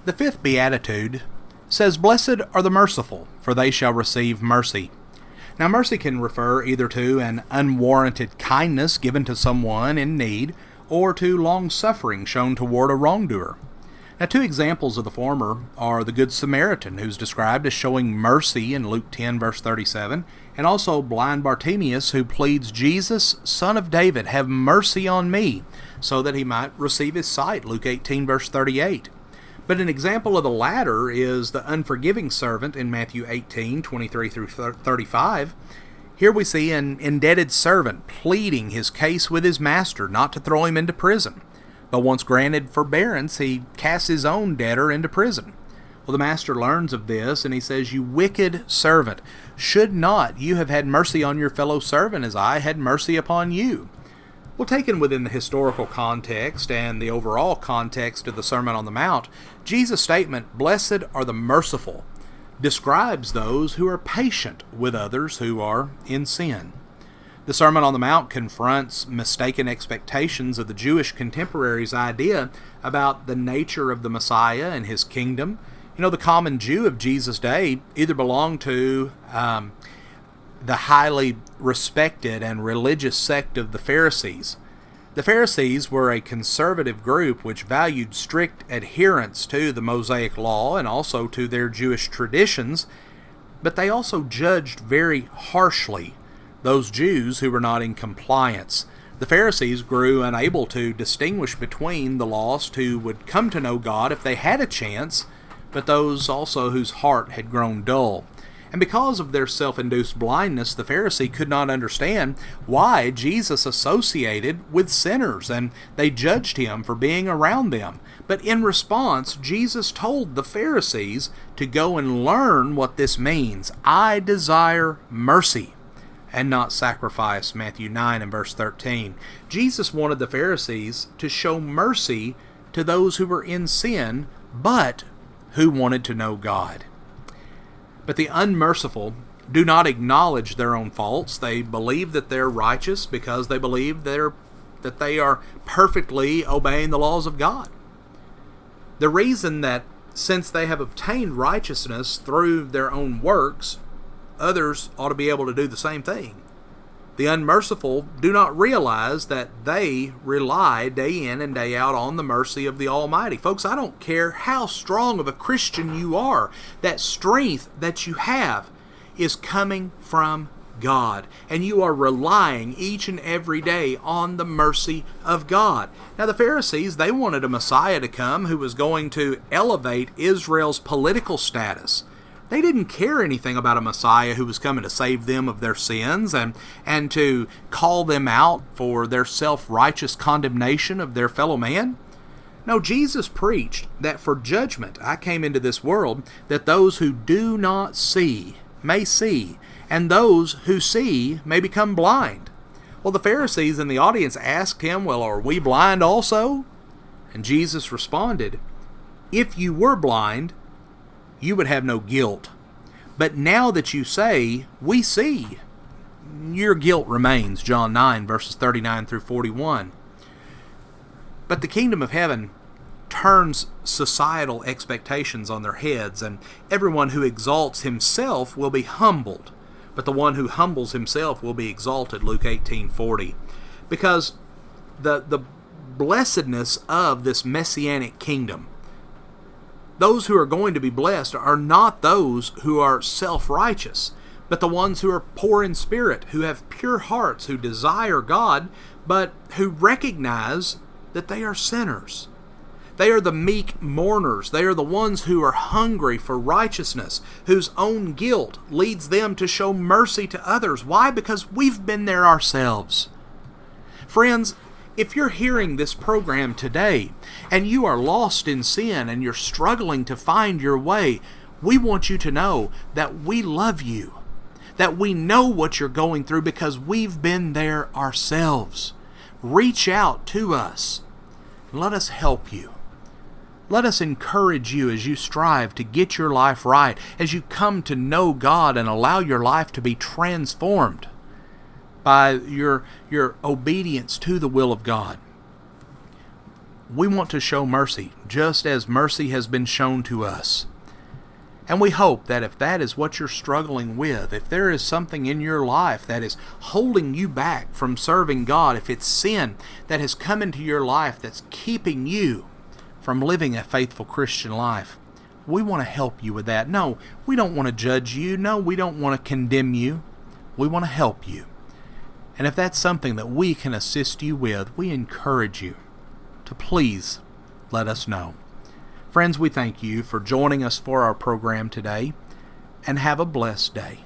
The fifth beatitude says, "Blessed are the merciful, for they shall receive mercy." Now, mercy can refer either to an unwarranted kindness given to someone in need, or to long-suffering shown toward a wrongdoer. Now, two examples of the former are the Good Samaritan, who's described as showing mercy in Luke 10, verse 37, and also blind Bartimaeus, who pleads, "Jesus, Son of David, have mercy on me," so that he might receive his sight, Luke 18, verse 38. But an example of the latter is the unforgiving servant in Matthew 18, 23 through 35. Here we see an indebted servant pleading his case with his master not to throw him into prison. But once granted forbearance, he casts his own debtor into prison. Well, the master learns of this, and he says, "You wicked servant, should not you have had mercy on your fellow servant as I had mercy upon you?" Well, taken within the historical context and the overall context of the Sermon on the Mount, Jesus' statement, "Blessed are the merciful," describes those who are patient with others who are in sin. The Sermon on the Mount confronts mistaken expectations of the Jewish contemporaries' idea about the nature of the Messiah and his kingdom. You know, the common Jew of Jesus' day either belonged to the highly respected and religious sect of the Pharisees. The Pharisees were a conservative group which valued strict adherence to the Mosaic law and also to their Jewish traditions, but they also judged very harshly those Jews who were not in compliance. The Pharisees grew unable to distinguish between the lost who would come to know God if they had a chance, but those also whose heart had grown dull. And because of their self-induced blindness, the Pharisee could not understand why Jesus associated with sinners, and they judged him for being around them. But in response, Jesus told the Pharisees to go and learn what this means. "I desire mercy and not sacrifice," Matthew 9 and verse 13. Jesus wanted the Pharisees to show mercy to those who were in sin, but who wanted to know God. But the unmerciful do not acknowledge their own faults. They believe that they're righteous because they believe that they are perfectly obeying the laws of God. The reason that since they have obtained righteousness through their own works, others ought to be able to do the same thing. The unmerciful do not realize that they rely day in and day out on the mercy of the Almighty. Folks, I don't care how strong of a Christian you are, that strength that you have is coming from God, and you are relying each and every day on the mercy of God. Now, the Pharisees, they wanted a Messiah to come who was going to elevate Israel's political status. They didn't care anything about a Messiah who was coming to save them of their sins and to call them out for their self-righteous condemnation of their fellow man. No, Jesus preached that for judgment I came into this world, that those who do not see may see, and those who see may become blind. Well, the Pharisees in the audience asked him, "Well, are we blind also?" And Jesus responded, "If you were blind, you would have no guilt. But now that you say, 'We see,' your guilt remains." John 9, verses 39 through 41. But the kingdom of heaven turns societal expectations on their heads, and everyone who exalts himself will be humbled, but the one who humbles himself will be exalted, Luke 18:40. Because the blessedness of this messianic kingdom, those who are going to be blessed are not those who are self-righteous, but the ones who are poor in spirit, who have pure hearts, who desire God, but who recognize that they are sinners. They are the meek mourners. They are the ones who are hungry for righteousness, whose own guilt leads them to show mercy to others. Why? Because we've been there ourselves. Friends, if you're hearing this program today and you are lost in sin and you're struggling to find your way, we want you to know that we love you, that we know what you're going through because we've been there ourselves. Reach out to us. Let us help you. Let us encourage you as you strive to get your life right, as you come to know God and allow your life to be transformed by your obedience to the will of God. we want to show mercy just as mercy has been shown to us. And we hope that if that is what you're struggling with, if there is something in your life that is holding you back from serving God, if it's sin that has come into your life that's keeping you from living a faithful Christian life, we want to help you with that. No, we don't want to judge you. No, we don't want to condemn you. We want to help you. And if that's something that we can assist you with, we encourage you to please let us know. Friends, we thank you for joining us for our program today, and have a blessed day.